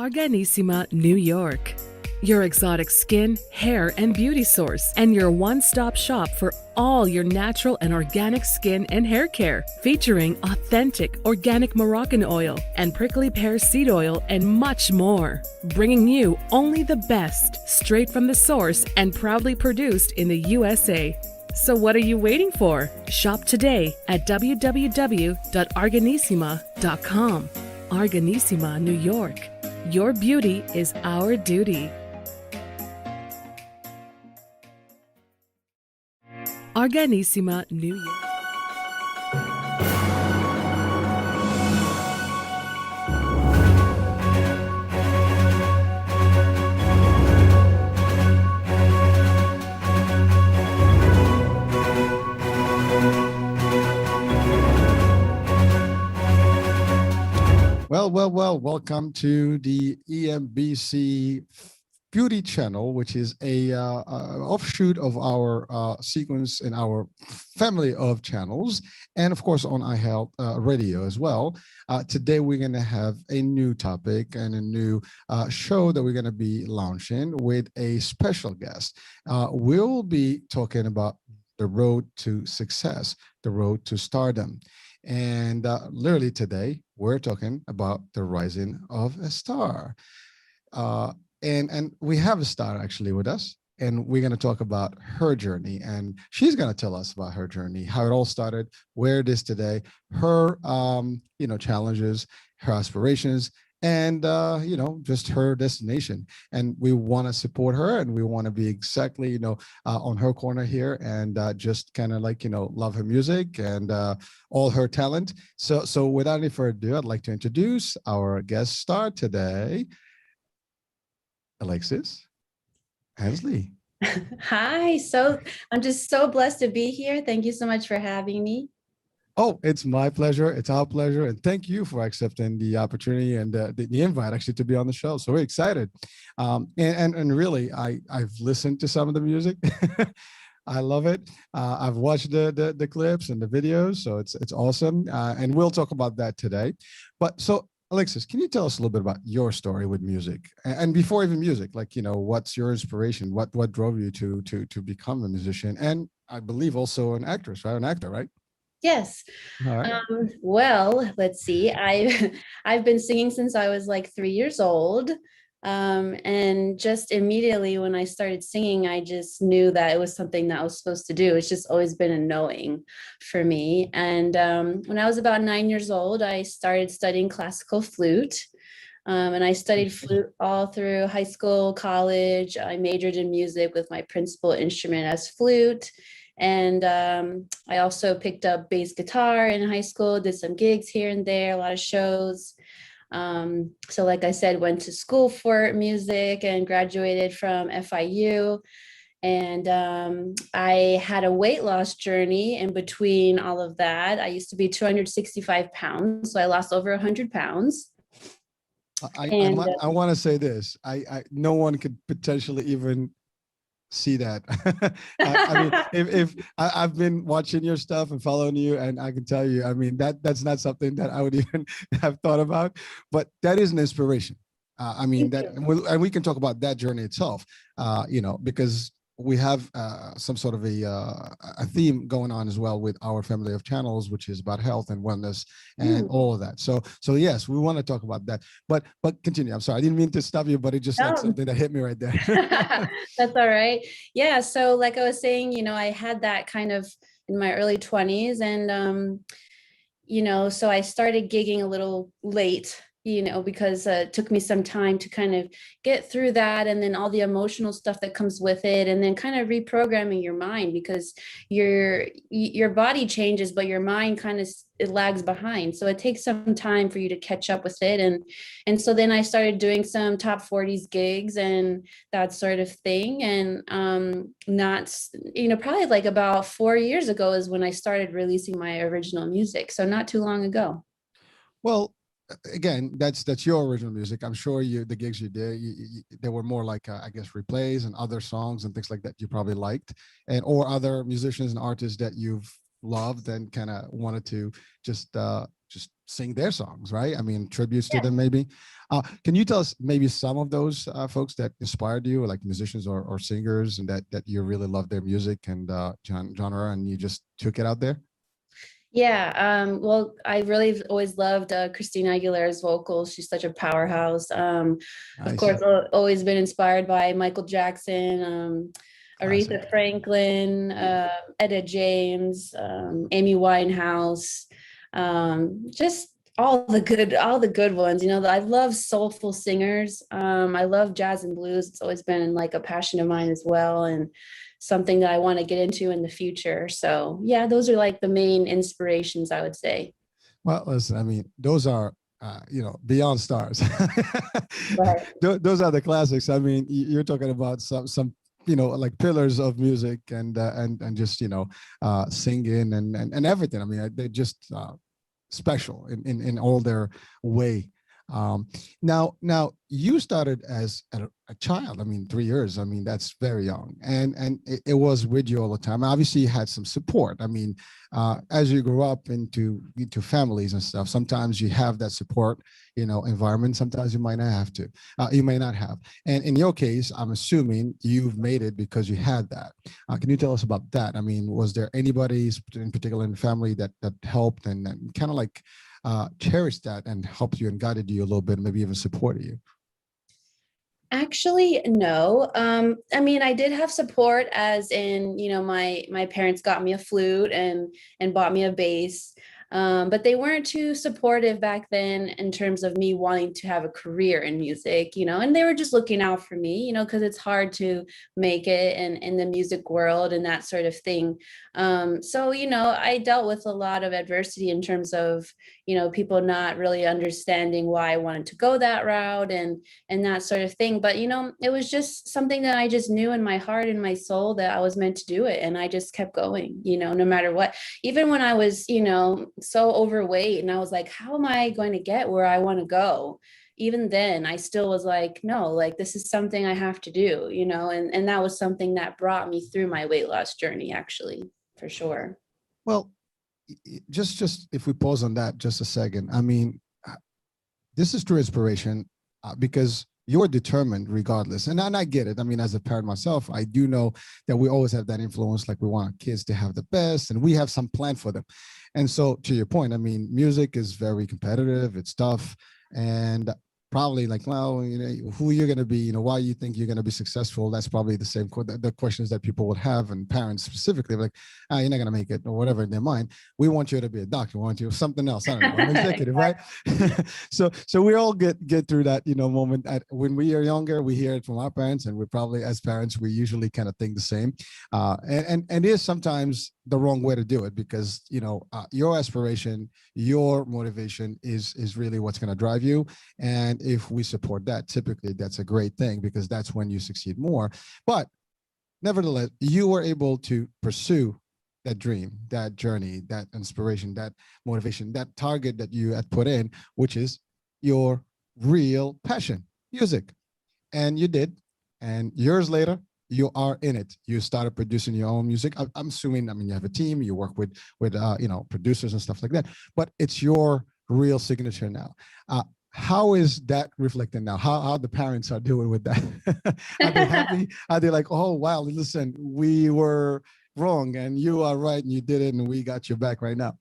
Arganissima, New York. Your exotic skin, hair, and beauty source, and your one-stop shop for all your natural and organic skin and hair care, featuring authentic organic Moroccan oil and prickly pear seed oil and much more. Bringing you only the best, straight from the source and proudly produced in the USA. So what are you waiting for? Shop today at www.arganissima.com. Arganissima, New York. Your beauty is our duty. Arganissima, New York. Well, welcome to the EMBC Beauty channel, which is a offshoot of our sequence in our family of channels, and of course on iHealth Radio as well. Today we're going to have a new topic and a new show that we're going to be launching with a special guest. We'll be talking about the road to success, the road to stardom. And literally today, we're talking about the rising of a star. And we have a star actually with us, and we're going to talk about her journey. And she's going to tell us about her journey, how it all started, where it is today, her, challenges, her aspirations, and, just her destination. And we want to support her, and we want to be exactly, on her corner here, and just kind of like, love her music and all her talent. So without any further ado, I'd like to introduce our guest star today, Elexis, Ansley. Hi. So I'm just so blessed to be here. Thank you so much for having me. Oh, it's my pleasure. It's our pleasure. And thank you for accepting the opportunity and the invite actually to be on the show. So we're excited. And really, I've listened to some of the music. I love it. I've watched the clips and the videos. So it's awesome. And we'll talk about that today. But so Elexis, can you tell us a little bit about your story with music? And before even music, like, what's your inspiration? What drove you to become a musician? And I believe also an actress, right? An actor, right? Yes. All right. Well, let's see. I've been singing since I was like 3 years old. And just immediately when I started singing, I just knew that it was something that I was supposed to do. It's just always been a knowing for me. And when I was about 9 years old, I started studying classical flute. And I studied flute all through high school, college. I majored in music with my principal instrument as flute. And I also picked up bass guitar in high school, did some gigs here and there, a lot of shows. So like I said, went to school for music and graduated from FIU. And I had a weight loss journey in between all of that. I used to be 265 pounds, so I lost over 100 pounds. I want to say this. No one could potentially even see that. I mean, if I've been watching your stuff and following you, and I can tell you, I mean, that's not something that I would even have thought about, but that is an inspiration. I mean, and we can talk about that journey itself, because we have some sort of a theme going on as well with our family of channels, which is about health and wellness and all of that. So yes, we want to talk about that. But continue. I'm sorry, I didn't mean to stop you, but it just like something that hit me right there. That's all right. Yeah. So like I was saying, I had that kind of in my early 20s, and so I started gigging a little late, because it took me some time to kind of get through that, and then all the emotional stuff that comes with it, and then kind of reprogramming your mind, because your body changes, but your mind kind of it lags behind. So it takes some time for you to catch up with it. And so then I started doing some top 40s gigs and that sort of thing. And probably like about 4 years ago is when I started releasing my original music. So not too long ago. Well, again, that's your original music. I'm sure the gigs you did, they were more like I guess replays and other songs and things like that you probably liked, and or other musicians and artists that you've loved and kind of wanted to just just sing their songs, right? I mean, tributes to Yeah. them maybe. Can you tell us maybe some of those folks that inspired you, like musicians or singers, and that you really love their music and genre, and you just took it out there? Yeah, well, I really always loved Christina Aguilera's vocals. She's such a powerhouse. Of Nice. course, always been inspired by Michael Jackson, Classic. Aretha Franklin, Etta James, Amy Winehouse, just all the good ones. You know, I love soulful singers. I love jazz and blues. It's always been like a passion of mine as well, and something that I want to get into in the future. So yeah, those are like the main inspirations, I would say. Well, listen, I mean, those are, beyond stars. Right. Those are the classics. I mean, you're talking about some, like pillars of music and just, singing and everything. I mean, they're just special in all their way. Now you started as a child. I mean, 3 years. I mean, that's very young, and it was with you all the time. Obviously, you had some support. I mean, as you grew up into families and stuff, sometimes you have that support, environment. Sometimes you might not have to. You may not have. And in your case, I'm assuming you've made it because you had that. Can you tell us about that? I mean, was there anybody in particular in the family that helped and kind of like cherished that and helped you and guided you a little bit, maybe even supported you? Actually, no. I mean, I did have support, as in, my parents got me a flute and bought me a bass. But they weren't too supportive back then in terms of me wanting to have a career in music, and they were just looking out for me, because it's hard to make it in the music world and that sort of thing. So, I dealt with a lot of adversity in terms of, people not really understanding why I wanted to go that route and that sort of thing. But, it was just something that I just knew in my heart and my soul that I was meant to do it. And I just kept going, no matter what. Even when I was, so overweight and I was like, how am I going to get where I want to go? Even then, I still was like, no, like this is something I have to do, and that was something that brought me through my weight loss journey, actually, for sure. Well, just if we pause on that just a second, I mean, this is true inspiration because you're determined regardless. And I get it. I mean, as a parent myself, I do know that we always have that influence. Like we want our kids to have the best and we have some plan for them. And so to your point, I mean, music is very competitive. It's tough. And probably like, well, who you're going to be, why you think you're going to be successful. That's probably the same, the questions that people would have, and parents specifically, like, you're not going to make it or whatever in their mind. We want you to be a doctor. We want you something else. I don't know, an executive, right? so we all get through that, moment when we are younger, we hear it from our parents, and we probably, as parents, we usually kind of think the same. And it is sometimes the wrong way to do it because, your aspiration, your motivation is really what's going to drive you. And if we support that, typically that's a great thing because that's when you succeed more. But nevertheless, you were able to pursue that dream, that journey, that inspiration, that motivation, that target that you had put in, which is your real passion, music. And you did. And years later, you are in it. You started producing your own music. I'm assuming, I mean, you have a team, you work with producers and stuff like that, but it's your real signature now. How is that reflected now? How the parents are doing with that? Are they happy? Are they like, oh, wow, listen, we were wrong and you are right and you did it and we got your back right now?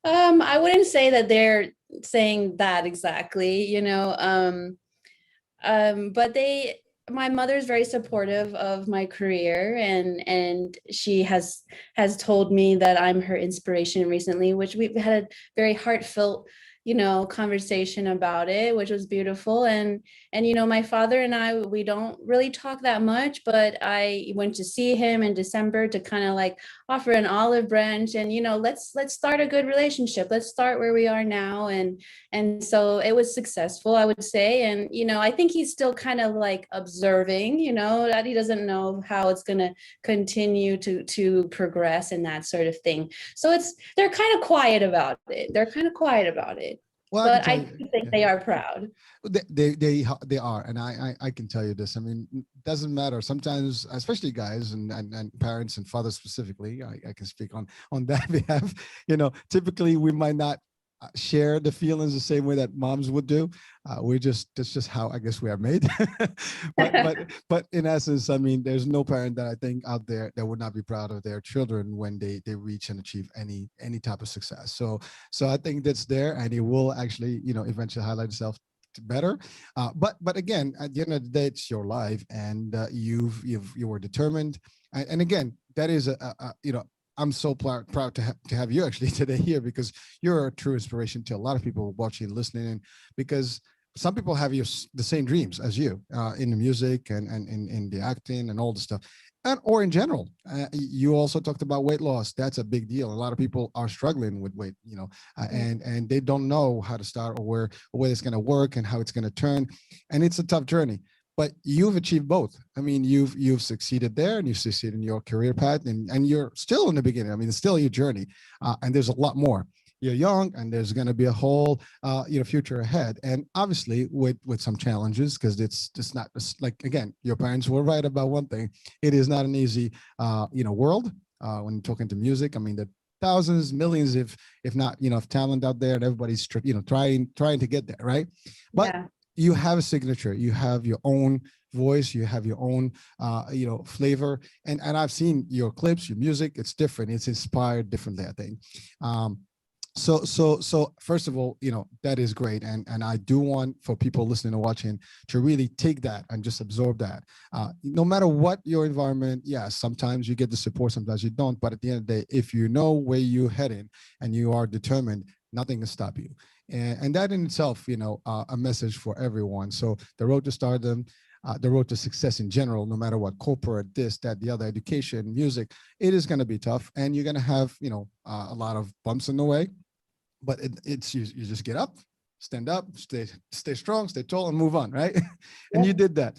I wouldn't say that they're saying that exactly, but my mother's very supportive of my career, and she has told me that I'm her inspiration recently, which we've had a very heartfelt conversation about it, which was beautiful. And my father and I, we don't really talk that much, but I went to see him in December to kind of like offer an olive branch and, let's start a good relationship. Let's start where we are now. And so it was successful, I would say. And, I think he's still kind of like observing, that he doesn't know how it's going to continue to progress and that sort of thing. So they're kind of quiet about it. Well, I can but tell I you, do think yeah. they are proud. They are, and I can tell you this. I mean, it doesn't matter. Sometimes, especially guys and parents and fathers specifically, I can speak on that behalf. Typically we might not share the feelings the same way that moms would do. We're just That's just how I guess we are made. but in essence, I mean, there's no parent that I think out there that would not be proud of their children when they reach and achieve any type of success. So I think that's there, and it will actually eventually highlight itself better. But again, at the end of the day, it's your life, and you were determined. And again, that is I'm so proud to have you actually today here, because you're a true inspiration to a lot of people watching, listening, because some people have the same dreams as you in the music and in the acting and all the stuff, or in general. You also talked about weight loss. That's a big deal. A lot of people are struggling with weight, and they don't know how to start, or where it's going to work and how it's going to turn, and it's a tough journey. But you've achieved both. I mean, you've succeeded there, and you've succeeded in your career path, and you're still in the beginning. I mean, it's still your journey, and there's a lot more. You're young, and there's going to be a whole future ahead, and obviously with some challenges, because it's not like, again, your parents were right about one thing. It is not an easy world when you're talking to music. I mean, the thousands, millions, if not of talent out there, and everybody's trying to get there, right? But Yeah. you have a signature, you have your own voice, you have your own flavor, and I've seen your clips, your music. It's different, it's inspired differently, I think. So first of all, that is great, and I do want for people listening and watching to really take that and just absorb that. No matter what your environment, yeah, sometimes you get the support, sometimes you don't, but at the end of the day, if you know where you're heading and you are determined, nothing can stop you. And that in itself, a message for everyone. So the road to stardom, the road to success in general, no matter what, corporate, this, that, the other, education, music, it is going to be tough, and you're going to have a lot of bumps in the way. But it's you just get up, stand up, stay strong, stay tall, and move on, right? And you did that.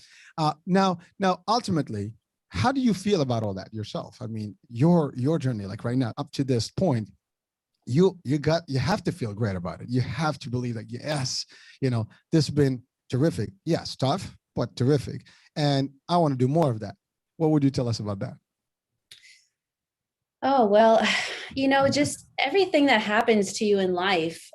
Now ultimately, how do you feel about all that yourself? I mean, your journey, like right now up to this point, you have to feel great about it. You have to believe that, yes, this has been terrific. Yes, tough, but terrific, and I want to do more of that. What would you tell us about that? Oh, well, just everything that happens to you in life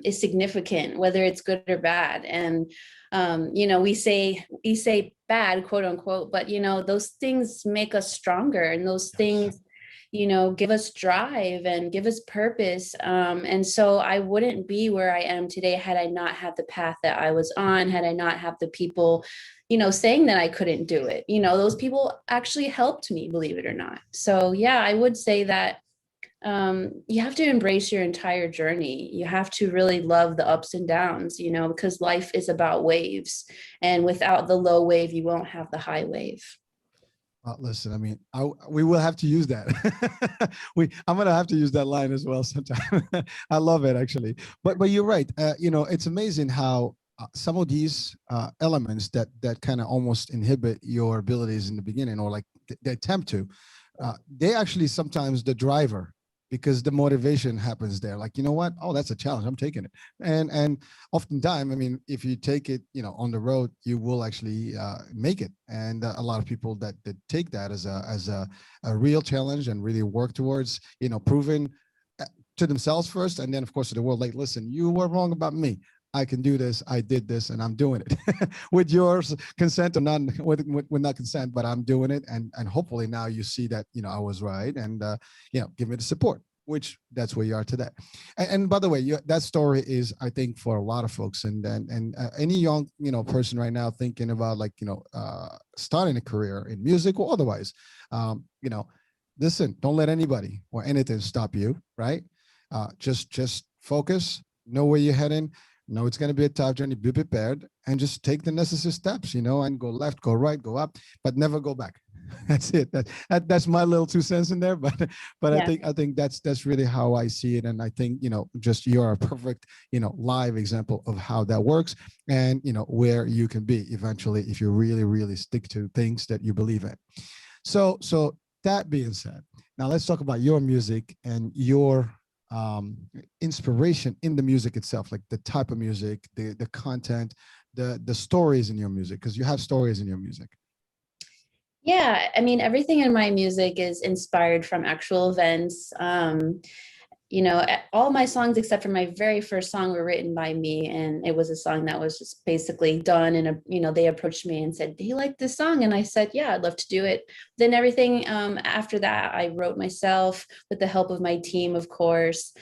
is significant, whether it's good or bad. And, we say bad, quote unquote, but, those things make us stronger, and those things, give us drive and give us purpose. And so I wouldn't be where I am today had I not had the path that I was on, had I not have the people saying that I couldn't do it. Those people actually helped me, believe it or not. So yeah, I would say that you have to embrace your entire journey. You have to really love the ups and downs, because life is about waves. And without the low wave, you won't have the high wave. Listen, I mean, we will have to use that. I'm gonna have to use that line as well sometime. I love it, actually. But you're right. It's amazing how some of these elements that kind of almost inhibit your abilities in the beginning, or like they attempt to, they actually sometimes the driver, because the motivation happens there. Like, you know what? Oh, that's a challenge. I'm taking it. And oftentimes, I mean, if you take it, on the road, you will actually make it. And a lot of people that take that as a real challenge and really work towards, proving to themselves first, and then of course to the world, like, listen, you were wrong about me. I can do this. I did this, and I'm doing it with your consent or not, with not consent, but I'm doing it. And hopefully now you see that, I was right, and, give me the support, which that's where you are today. And by the way, that story is, I think, for a lot of folks, and any young, person right now thinking about, like, starting a career in music or otherwise, listen, don't let anybody or anything stop you, right? Just focus, know where you're heading. No, it's going to be a tough journey. Be prepared, and just take the necessary steps, and go left, go right, go up, but never go back. That's it. That's my little 2 cents in there, but yeah. I think that's really how I see it, and I think just you're a perfect live example of how that works, and where you can be eventually if you really stick to things that you believe in. So that being said, now let's talk about your music and your inspiration in the music itself, like the type of music, the content, the stories in your music, because you have stories in your music. Yeah, I mean, everything in my music is inspired from actual events. All my songs except for my very first song were written by me, and it was a song that was just basically done. And they approached me and said, "Do you like this song?" And I said, "Yeah, I'd love to do it." Then everything after that, I wrote myself with the help of my team, of course.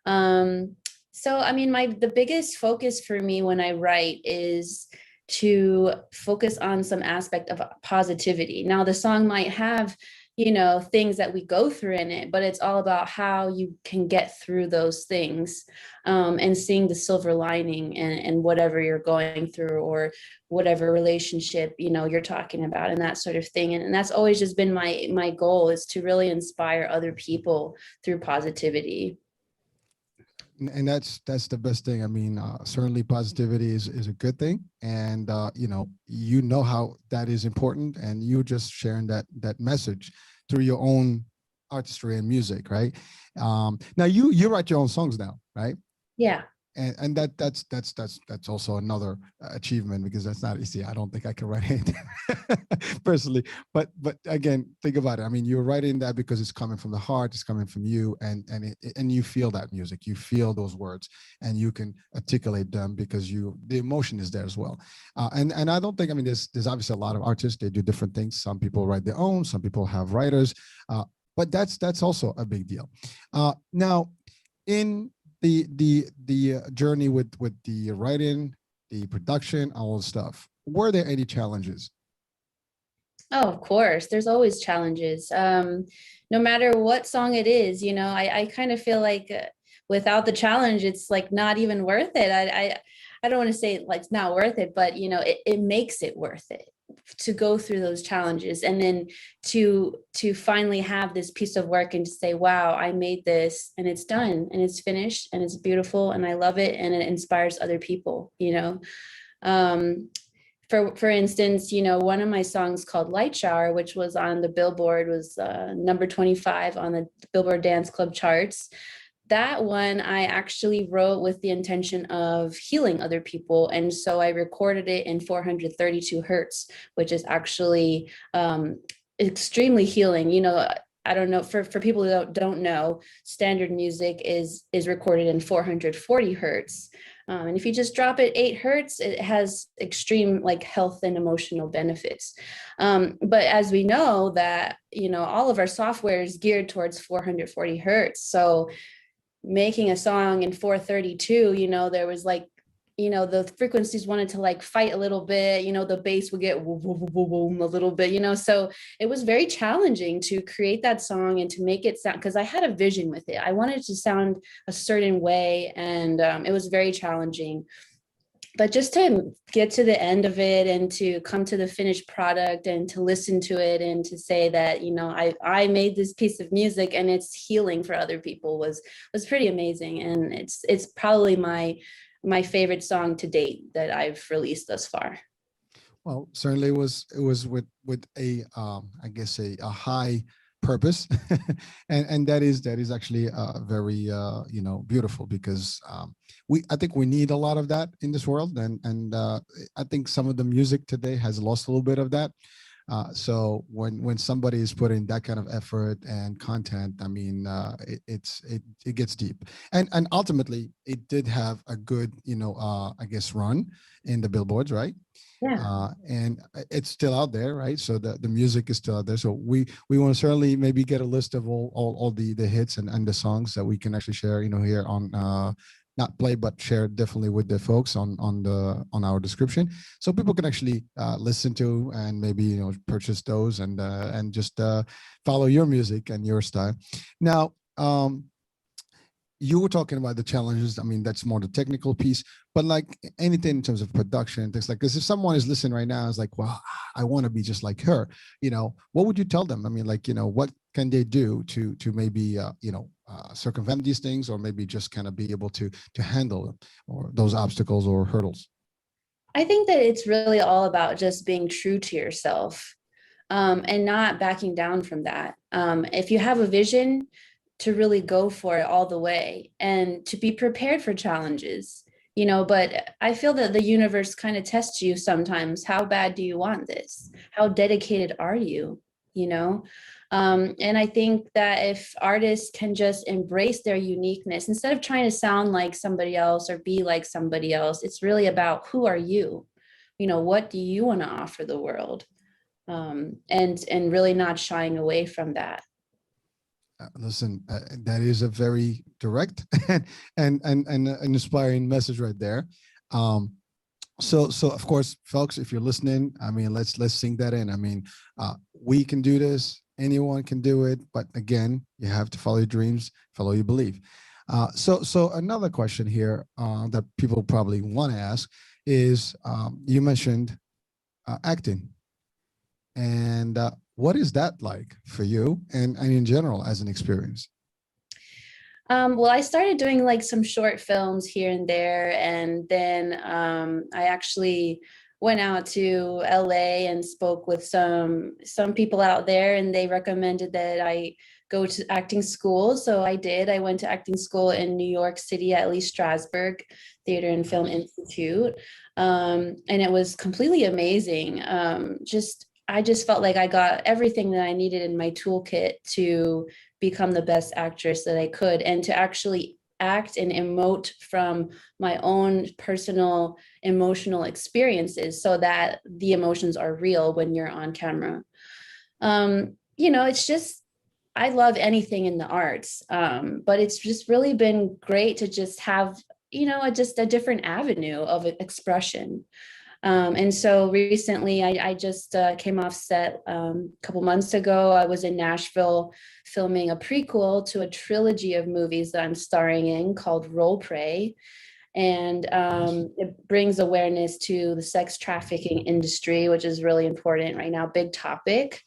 So, I mean, the biggest focus for me when I write is to focus on some aspect of positivity. Now, the song might have things that we go through in it, but it's all about how you can get through those things, and seeing the silver lining in whatever you're going through, or whatever relationship you're talking about, and that sort of thing. And that's always just been my goal, is to really inspire other people through positivity. And that's the best thing. I mean, certainly positivity is a good thing, and you know how that is important, and you're just sharing that message through your own artistry and music, right? Now you write your own songs now, right? Yeah. And that's also another achievement, because that's not easy. I don't think I can write anything personally, but again, think about it. I mean, you're writing that because it's coming from the heart, it's coming from you, and you feel that music, you feel those words, and you can articulate them because the emotion is there as well. And I don't think, I mean, there's obviously a lot of artists, they do different things. Some people write their own, some people have writers, but that's also a big deal. Now, in the journey with the writing, the production, all the stuff, were there any challenges? Oh, of course. There's always challenges. No matter what song it is, I kind of feel like without the challenge, it's like not even worth it. I don't want to say like it's not worth it, but it makes it worth it to go through those challenges, and then to finally have this piece of work and to say, wow, I made this, and it's done, and it's finished, and it's beautiful, and I love it, and it inspires other people. For instance, one of my songs called Light Shower, which was on the Billboard, was number 25 on the Billboard Dance Club charts. That one I actually wrote with the intention of healing other people. And so I recorded it in 432 hertz, which is actually extremely healing. I don't know, for people who don't know, standard music is recorded in 440 hertz. And if you just drop it 8 hertz, it has extreme like health and emotional benefits. But as we know that, all of our software is geared towards 440 hertz. So making a song in 432, there was like, the frequencies wanted to like fight a little bit, the bass would get woo, woo, woo, woo, a little bit, so it was very challenging to create that song and to make it sound, because I had a vision with it. I wanted it to sound a certain way, and it was very challenging. But just to get to the end of it and to come to the finished product and to listen to it and to say that, I made this piece of music and it's healing for other people was pretty amazing. And it's probably my favorite song to date that I've released thus far. Well, certainly it was with a I guess a high purpose, and that is actually very beautiful, because I think we need a lot of that in this world, and I think some of the music today has lost a little bit of that. So when somebody is putting that kind of effort and content, I mean, it gets deep, and ultimately it did have a good I guess run in the billboards, right? Yeah. And it's still out there, right? So the music is still out there. So we want to certainly maybe get a list of all the hits and the songs that we can actually share, here on not play, but share definitely with the folks on our description, so people can actually listen to and maybe purchase those and just follow your music and your style. Now, you were talking about the challenges. I mean, that's more the technical piece, but like anything in terms of production, things like this, if someone is listening right now, is like, well, I want to be just like her, what would you tell them? I mean, like, what can they do to maybe, circumvent these things, or maybe just kind of be able to handle them, or those obstacles or hurdles? I think that it's really all about just being true to yourself, and not backing down from that. If you have a vision, to really go for it all the way and to be prepared for challenges, you know. But I feel that the universe kind of tests you sometimes. How bad do you want this? How dedicated are you? You know? And I think that if artists can just embrace their uniqueness instead of trying to sound like somebody else or be like somebody else, it's really about who are you? You know, what do you want to offer the world? And really not shying away from that. Listen, that is a very direct and an inspiring message right there. So of course, folks, if you're listening, I mean, let's sink that in. I mean, we can do this. Anyone can do it. But again, you have to follow your dreams, follow your belief. So another question here that people probably want to ask is, you mentioned acting. And what is that like for you and in general as an experience? Well, I started doing like some short films here and there. And then I actually went out to LA and spoke with some people out there, and they recommended that I go to acting school. So I did. I went to acting school in New York City at Lee Strasberg Theater and Film Institute. And it was completely amazing. I just felt like I got everything that I needed in my toolkit to become the best actress that I could, and to actually act and emote from my own personal emotional experiences so that the emotions are real when you're on camera. You know, it's just, I love anything in the arts, but it's just really been great to just have, you know, just a different avenue of expression. And so recently I just came off set a couple months ago. I was in Nashville filming a prequel to a trilogy of movies that I'm starring in called Role Play. And it brings awareness to the sex trafficking industry, which is really important right now, big topic.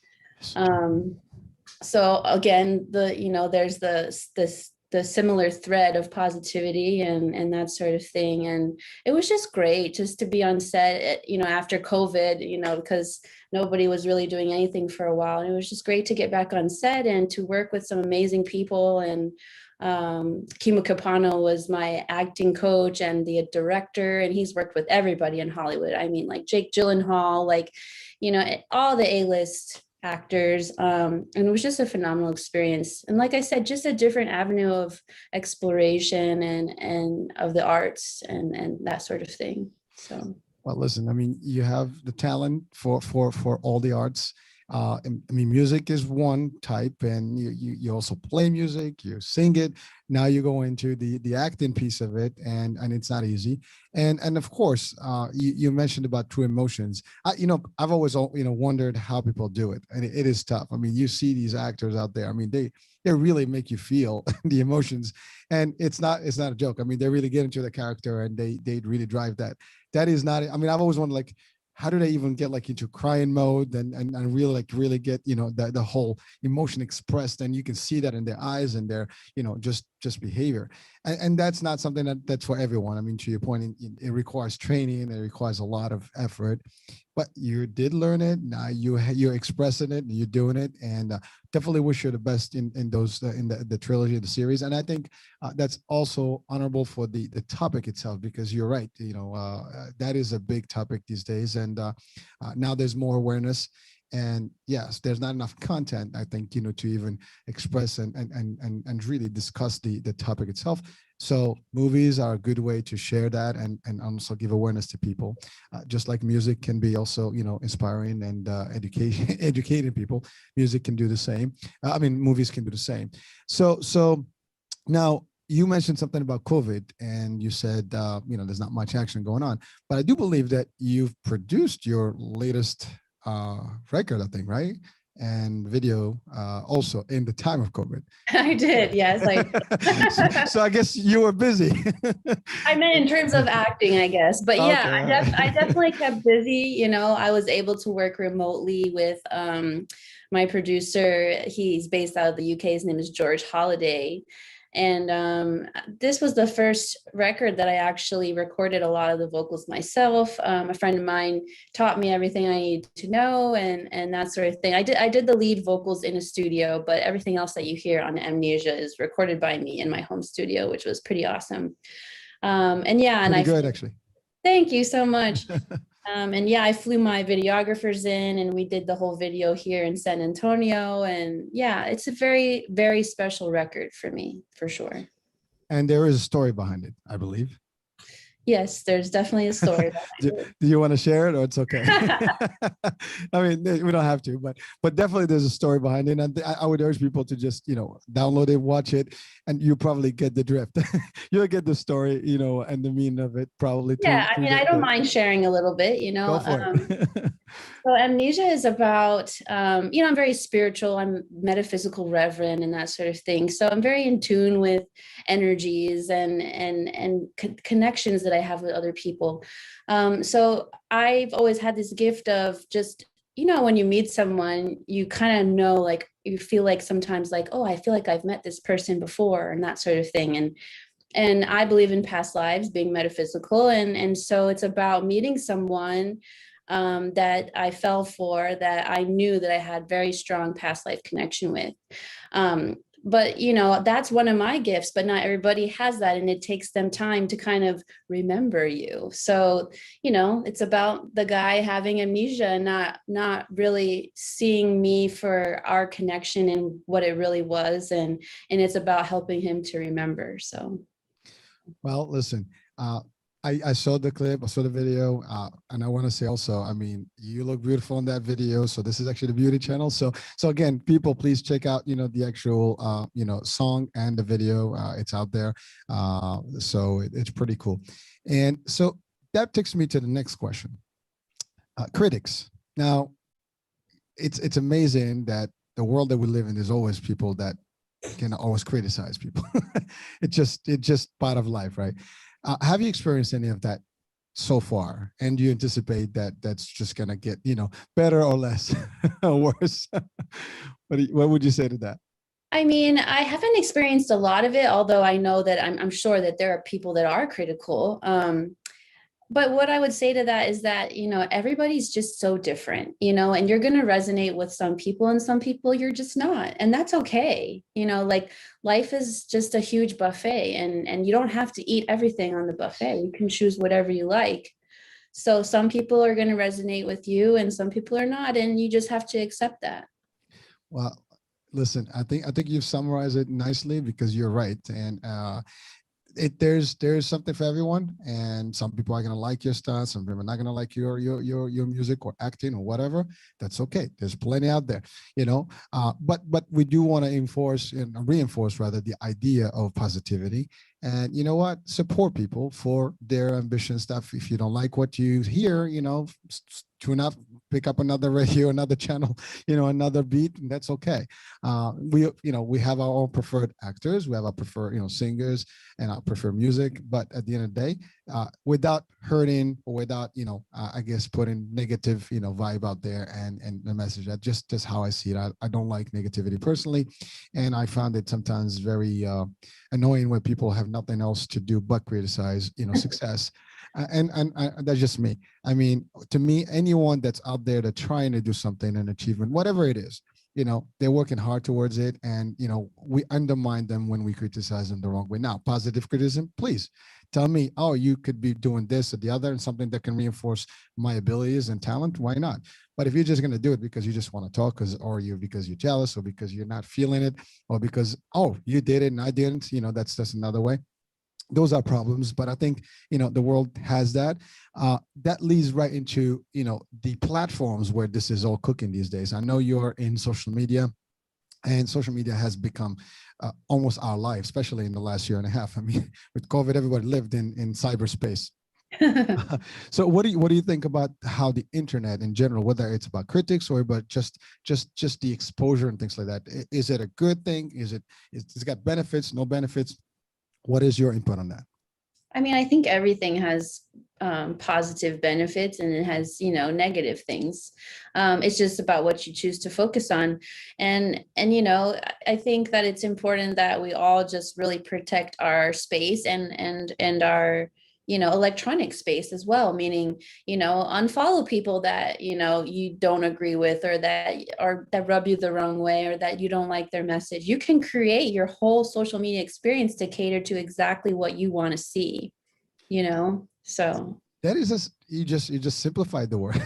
So again, there's the similar thread of positivity and that sort of thing. And it was just great just to be on set, you know, after COVID, you know, because nobody was really doing anything for a while. And it was just great to get back on set and to work with some amazing people. And Kimo Capano was my acting coach and the director, and he's worked with everybody in Hollywood. I mean, like Jake Gyllenhaal, like, you know, all the A-list actors, and it was just a phenomenal experience. And like I said, just a different avenue of exploration and of the arts and that sort of thing. So, well, listen, I mean, you have the talent for all the arts. I mean, music is one type, and you also play music, you sing it. Now you go into the acting piece of it, and it's not easy. And of course, you mentioned about true emotions. I've always wondered how people do it, and it is tough. I mean, you see these actors out there. I mean, they really make you feel the emotions, and it's not a joke. I mean, they really get into the character, and they really drive that. That is not. I mean, I've always wondered, like, how do they even get like into crying mode and really get, you know, the whole emotion expressed, and you can see that in their eyes and their, you know, just behavior. And that's not something that's for everyone. I mean, to your point, it requires training, it requires a lot of effort, but you did learn it. Now you're expressing it and you're doing it, and definitely wish you the best in those in the trilogy of the series. And I think that's also honorable for the topic itself, because you're right, you know, that is a big topic these days, and now there's more awareness. And yes, there's not enough content, I think, you know, to even express and really discuss the topic itself. So movies are a good way to share that and also give awareness to people. Just like music can be also, you know, inspiring and educating people. Music can do the same. I mean, movies can do the same. So now, you mentioned something about COVID, and you said, you know, there's not much action going on, but I do believe that you've produced your latest record, I think, right? And video also in the time of COVID. I did, yes. So I guess you were busy. I meant in terms of acting, I guess. But yeah, Okay. I definitely kept busy. You know, I was able to work remotely with my producer. He's based out of the UK. His name is George Holiday. And this was the first record that I actually recorded a lot of the vocals myself. A friend of mine taught me everything I needed to know, and that sort of thing. I did the lead vocals in a studio, but everything else that you hear on Amnesia is recorded by me in my home studio, which was pretty awesome. And yeah, and Pretty good, actually. Thank you so much. And yeah, I flew my videographers in and we did the whole video here in San Antonio. And yeah, it's a very, very special record for me, for sure. And there is a story behind it, I believe. Yes, there's definitely a story. do you want to share it, or it's okay? I mean, we don't have to, but definitely there's a story behind it. And I would urge people to just, download it, watch it, and you probably get the drift. You'll get the story, and the meaning of it probably. Yeah, I mean, I don't mind sharing a little bit, Go for it. So Amnesia is about, I'm very spiritual. I'm metaphysical reverend and that sort of thing. So I'm very in tune with energies and connections that I have with other people. So I've always had this gift of just, when you meet someone, you kind of know, like, you feel like sometimes like, oh, I feel like I've met this person before and that sort of thing. And I believe in past lives being metaphysical. And so it's about meeting someone that I fell for, that I knew that I had very strong past life connection with. But, that's one of my gifts, but not everybody has that. And it takes them time to kind of remember you. So, it's about the guy having amnesia and not really seeing me for our connection and what it really was. And it's about helping him to remember. So. Well, listen, I saw the clip, I saw the video, and I want to say also, I mean, you look beautiful in that video. So this is actually the beauty channel. So again, people, please check out, the actual, song and the video. It's out there. So it's pretty cool. And so that takes me to the next question. Critics. Now, it's amazing that the world that we live in, there's always people that can always criticize people. It's just part of life, right? Have you experienced any of that so far? And do you anticipate that that's just going to get, better or less or worse? What would you say to that? I mean, I haven't experienced a lot of it, although I know that I'm sure that there are people that are critical. But what I would say to that is that, everybody's just so different, and you're going to resonate with some people and some people you're just not. And that's okay. Like, life is just a huge buffet and you don't have to eat everything on the buffet. You can choose whatever you like. So some people are going to resonate with you and some people are not. And you just have to accept that. Well, listen, I think you've summarized it nicely, because you're right. And, there's something for everyone, and some people are going to like your style, some people are not going to like your music or acting or whatever. That's okay. There's plenty out there, but we do want to reinforce rather the idea of positivity. And you know what, support people for their ambition stuff. If you don't like what you hear, tune up, pick up another radio, another channel, another beat, and that's okay. We have our own preferred actors, we have our preferred, singers, and our preferred music. But at the end of the day, without hurting or without, I guess putting negative, vibe out there and the message, that just how I see it. I don't like negativity personally, and I found it sometimes very annoying when people have nothing else to do but criticize, success. And that's just me. I mean, to me, anyone that's out there that's trying to do something, an achievement, whatever it is, they're working hard towards it. And, we undermine them when we criticize them the wrong way. Now, positive criticism, please tell me, oh, you could be doing this or the other, and something that can reinforce my abilities and talent. Why not? But if you're just going to do it because you just want to talk, because you're jealous, or because you're not feeling it, or because, oh, you did it and I didn't, that's another way. Those are problems. But I think, the world has that. That leads right into, the platforms where this is all cooking these days. I know you're in social media, and social media has become almost our life, especially in the last year and a half. I mean, with COVID, everybody lived in cyberspace. So what do you think about how the internet in general, whether it's about critics or about just the exposure and things like that? Is it a good thing? It's got benefits, no benefits? What is your input on that? I mean, I think everything has positive benefits and it has, you know, negative things. It's just about what you choose to focus on. And, you know, I think that it's important that we all just really protect our space and our, you know, electronic space as well, meaning, you know, unfollow people that, you know, you don't agree with or that rub you the wrong way or that you don't like their message. You can create your whole social media experience to cater to exactly what you want to see, you know. So that is just you just simplified the word.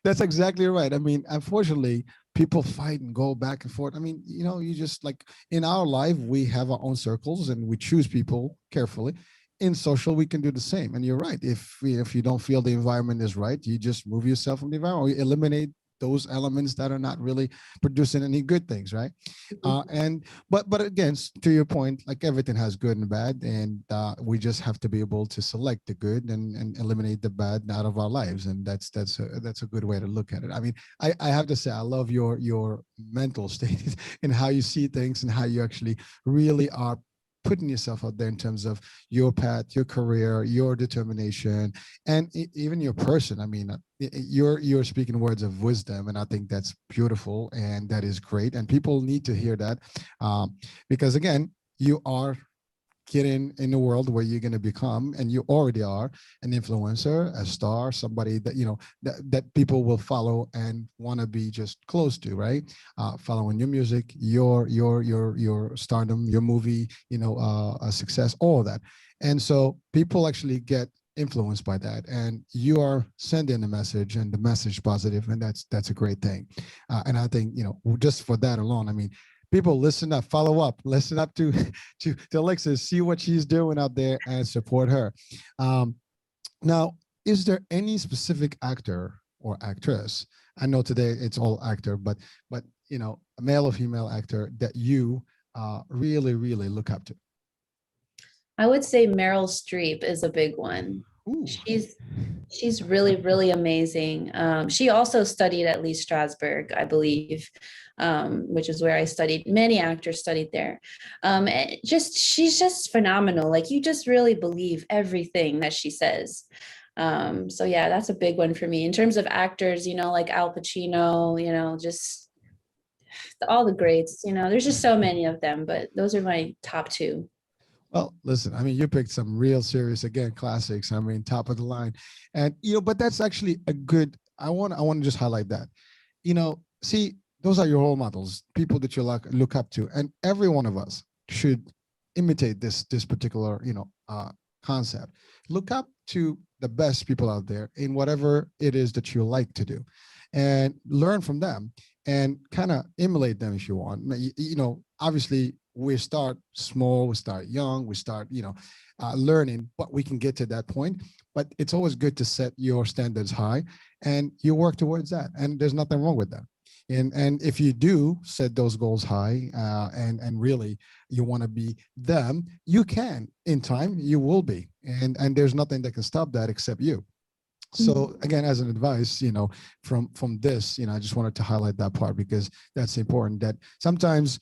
That's exactly right. I mean, unfortunately, people fight and go back and forth. I mean, you know, you just like in our life, we have our own circles and we choose people carefully. In social, we can do the same. And you're right. If you don't feel the environment is right, you just move yourself from the environment. Or you eliminate those elements that are not really producing any good things, right? And but again, to your point, like everything has good and bad, and we just have to be able to select the good and eliminate the bad out of our lives, and that's a good way to look at it. I mean, I have to say, I love your mental state and how you see things and how you actually really are putting yourself out there in terms of your path, your career, your determination, and even your person. I mean, you're speaking words of wisdom, and I think that's beautiful and that is great. And people need to hear that because again, you are getting in the world where you're going to become, and you already are an influencer, a star, somebody that you know that people will follow and want to be just close to, right? Following your music, your stardom, your movie, you know, a success, all of that. And so people actually get influenced by that, and you are sending a message and the message positive, and that's a great thing. And I think, you know, just for that alone, I mean, people listen up, follow up, listen up to Elexis, see what she's doing out there and support her. Now, is there any specific actor or actress? I know today it's all actor, but you know, a male or female actor that you really look up to? I would say Meryl Streep is a big one. Ooh. She's really amazing. She also studied at Lee Strasberg, I believe, which is where I studied. Many actors studied there. She's just phenomenal. Like you just really believe everything that she says. So yeah, that's a big one for me. In terms of actors, you know, like Al Pacino, you know, just all the greats, you know, there's just so many of them, but those are my top two. Well, listen, I mean, you picked some real serious, again, classics. I mean, top of the line. And, you know, but that's actually a good, I want to just highlight that. You know, see, those are your role models, people that you look up to. And every one of us should imitate this particular, you know, concept. Look up to the best people out there in whatever it is that you like to do and learn from them and kind of emulate them if you want. You know, obviously, we start small, we start young, we start, you know, learning, but we can get to that point. But it's always good to set your standards high and you work towards that. And there's nothing wrong with that. And if you do set those goals high and really you want to be them, you can. In time, you will be. And there's nothing that can stop that except you. So again, as an advice, you know, from this, you know, I just wanted to highlight that part because that's important, that sometimes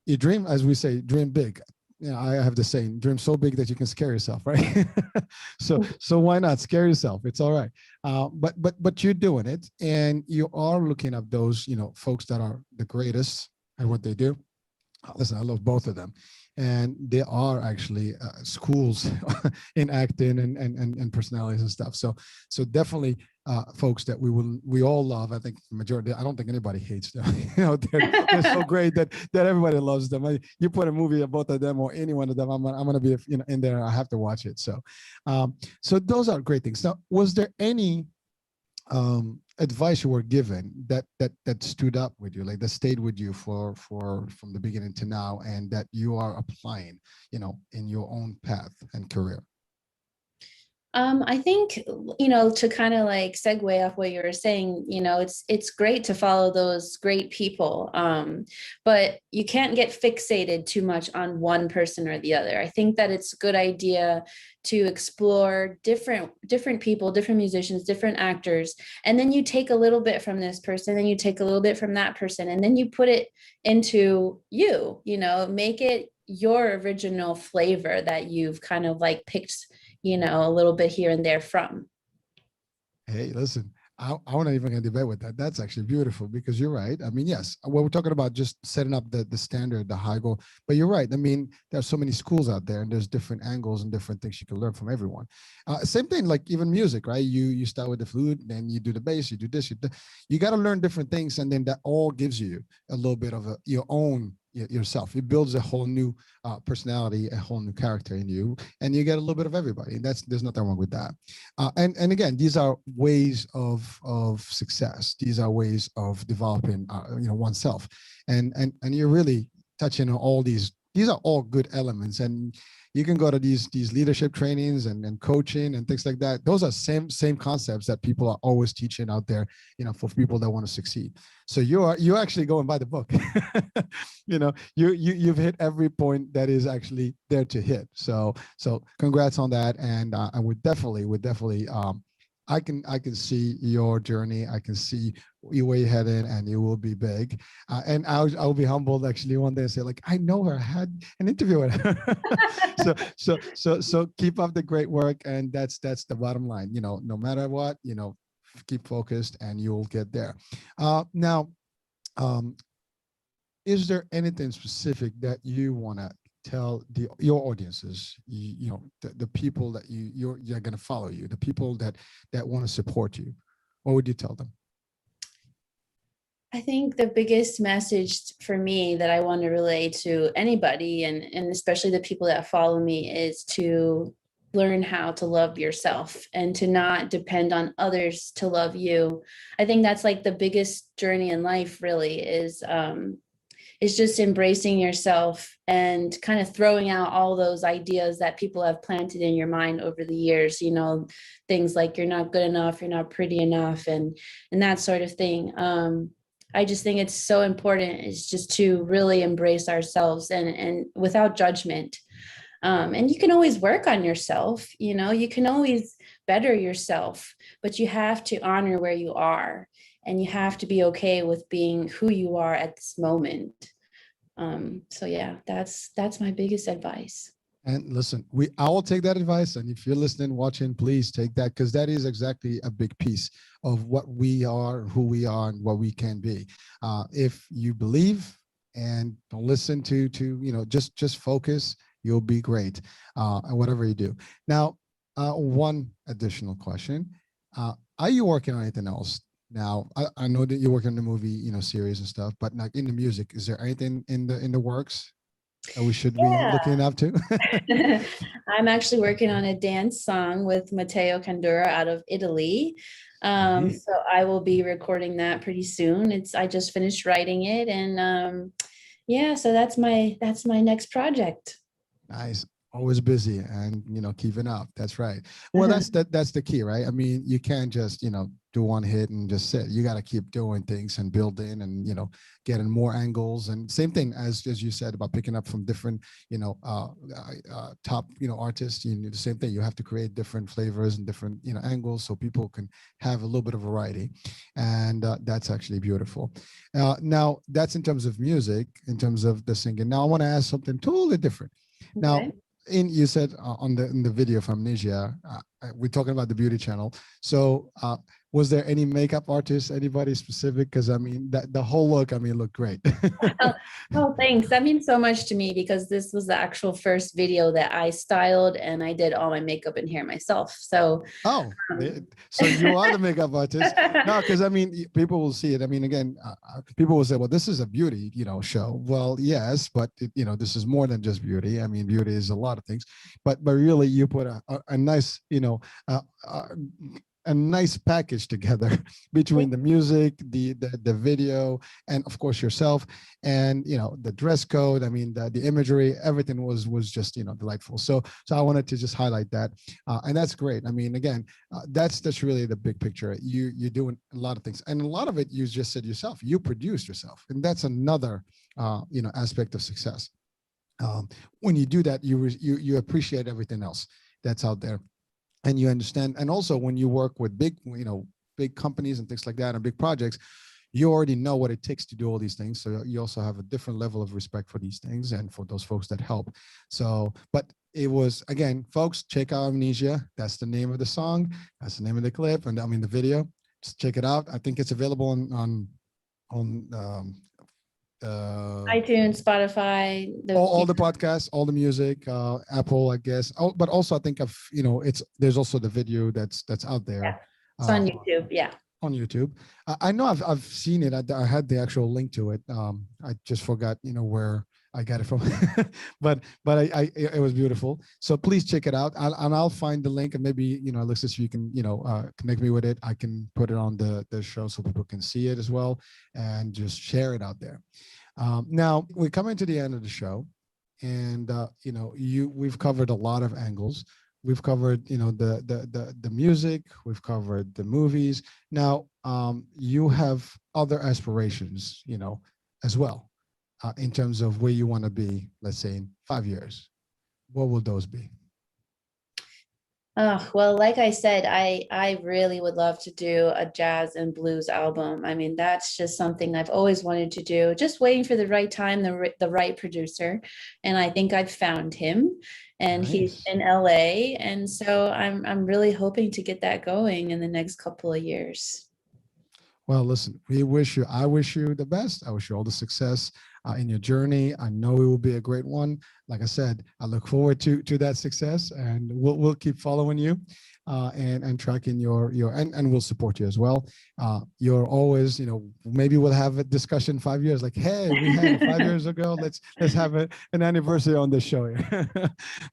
you dream, as we say, dream big. You know, I have the saying, dream so big that you can scare yourself, right? so why not scare yourself? It's all right. But you're doing it, and you are looking at those, you know, folks that are the greatest at what they do. Listen, I love both of them, and there are actually schools in acting and personalities and stuff. So definitely folks that we all love. I think the majority. I don't think anybody hates them. You know, they're so great that everybody loves them. You put a movie of both of them or any one of them, I'm gonna be, you know, in there. I have to watch it. So so those are great things. Now, was there any advice you were given that stood up with you, like that stayed with you for from the beginning to now, and that you are applying, you know, in your own path and career? I think, you know, to kind of like segue off what you were saying, you know, it's great to follow those great people, but you can't get fixated too much on one person or the other. I think that it's a good idea to explore different people, different musicians, different actors, and then you take a little bit from this person, and you take a little bit from that person, and then you put it into you know, make it your original flavor that you've kind of like picked, you know, a little bit here and there from. Hey, listen, I'm not even going to debate with that. That's actually beautiful because you're right. I mean, yes, well, we're talking about just setting up the standard, the high goal, but you're right. I mean, there's so many schools out there and there's different angles and different things you can learn from everyone. Same thing, like even music, right? You start with the flute, then you do the bass, you do this, you got to learn different things. And then that all gives you a little bit of your own yourself. It builds a whole new personality, a whole new character in you, and you get a little bit of everybody. And there's nothing wrong with that. And again, these are ways of success. These are ways of developing, oneself. And you're really touching on all these. These are all good elements, and you can go to these leadership trainings and coaching and things like that. Those are same concepts that people are always teaching out there, for people that want to succeed. So you're actually going by the book. You've hit every point that is actually there to hit. So congrats on that, and would definitely I can see your journey. I can see where you're headed, and you will be big. And I'll be humbled actually one day and say, like, I know her. I had an interview with her. so keep up the great work, and that's the bottom line. No matter what, keep focused, and you'll get there. Now, is there anything specific that you want to tell your audiences, the people that you're going to follow you, the people that want to support you? What would you tell them? I think the biggest message for me that I want to relay to anybody, and especially the people that follow me, is to learn how to love yourself and to not depend on others to love you. I think that's like the biggest journey in life, really, is just embracing yourself and kind of throwing out all those ideas that people have planted in your mind over the years, things like you're not good enough, you're not pretty enough, and that sort of thing. I just think it's so important is just to really embrace ourselves and without judgment. And you can always work on yourself, you can always better yourself, but you have to honor where you are. And you have to be okay with being who you are at this moment. So yeah, that's my biggest advice. And listen, I will take that advice. And if you're listening, watching, please take that, because that is exactly a big piece of what we are, who we are, and what we can be. If you believe and don't listen to just focus, you'll be great at whatever you do. Now, one additional question: are you working on anything else? Now, I know that you're working on the movie, series and stuff, but like in the music, is there anything in the works that we should be looking up to? I'm actually working on a dance song with Matteo Candura out of Italy. So I will be recording that pretty soon. I just finished writing it, and so that's my next project. Nice. Always busy and keeping up. That's right. Well, that's the key, right? I mean, you can't just do one hit and just sit. You got to keep doing things and building and getting more angles. And same thing as you said about picking up from different top artists. You do the same thing. You have to create different flavors and different angles so people can have a little bit of variety, and that's actually beautiful. Now, that's in terms of music, in terms of the singing. Now, I want to ask something totally different. Okay. Now, you said in the video from Amnesia, we're talking about the beauty channel. So was there any makeup artist, anybody specific? Because I mean, the whole look, looked great. Oh, thanks. That means so much to me, because this was the actual first video that I styled, and I did all my makeup and hair myself. So so you are the makeup artist. No, because people will see it. Again, people will say, well, this is a beauty show. Well, yes, but this is more than just beauty. Beauty is a lot of things, but really you put a nice a nice package together between the music, the video, and of course yourself, and the dress code. The imagery, everything was just delightful. So I wanted to just highlight that, and that's great. Again, that's really the big picture. You're doing a lot of things, and a lot of it you just said yourself. You produced yourself, and that's another aspect of success. When you do that, you appreciate everything else that's out there, and you understand. And also when you work with big companies and things like that, and big projects, you already know what it takes to do all these things. So you also have a different level of respect for these things and for those folks that help. So, but it was, again, folks, check out Amnesia. That's the name of the song. That's the name of the clip, and I mean the video. Just check it out. I think it's available on iTunes, Spotify, all the podcasts, all the music, Apple, I guess. Oh, but also I think there's also the video that's out there. Yeah. It's on YouTube. Yeah. On YouTube. I know I've seen it. I had the actual link to it. I just forgot, where I got it from, but it was beautiful. So please check it out. I'll find the link, and maybe, Alexis, you can, connect me with it. I can put it on the show so people can see it as well, and just share it out there. Now we're coming to the end of the show, and we've covered a lot of angles. We've covered, the music. We've covered the movies. Now, you have other aspirations, as well, in terms of where you want to be. Let's say in 5 years, what will those be? Well, like I said, I really would love to do a jazz and blues album. I mean, that's just something I've always wanted to do, just waiting for the right time, the right producer. And I think I've found him, and he's Nice. in LA. And so I'm really hoping to get that going in the next couple of years. Well, listen, I wish you the best. I wish you all the success in your journey. I know it will be a great one. Like I said, I look forward to that success, and we'll keep following you, and tracking and we'll support you as well. You're always, maybe we'll have a discussion 5 years, like, hey, we had it 5 years ago. Let's have an anniversary on the show here,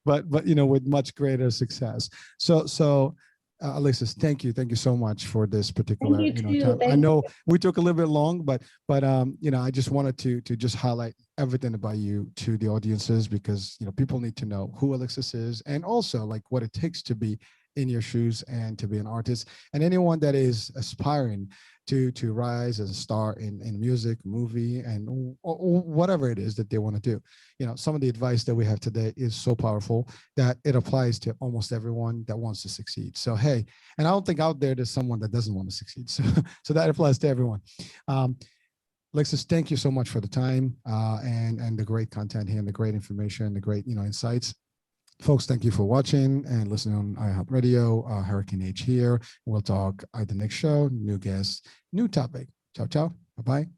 but with much greater success. So. Alexis, thank you so much for this particular Thank you too. time. I Thank know we took a little bit long, but I just wanted to just highlight everything about you to the audiences, because people need to know who Alexis is, and also like what it takes to be in your shoes and to be an artist, and anyone that is aspiring to rise as a star in music, movie, and or whatever it is that they want to do. Some of the advice that we have today is so powerful that it applies to almost everyone that wants to succeed. So, hey, and I don't think out there's someone that doesn't want to succeed. So that applies to everyone. Alexis, thank you so much for the time, and the great content here, and the great information, the great insights. Folks, thank you for watching and listening on iHeartRadio. Hurricane H here. We'll talk at the next show. New guests, new topic. Ciao, ciao. Bye-bye.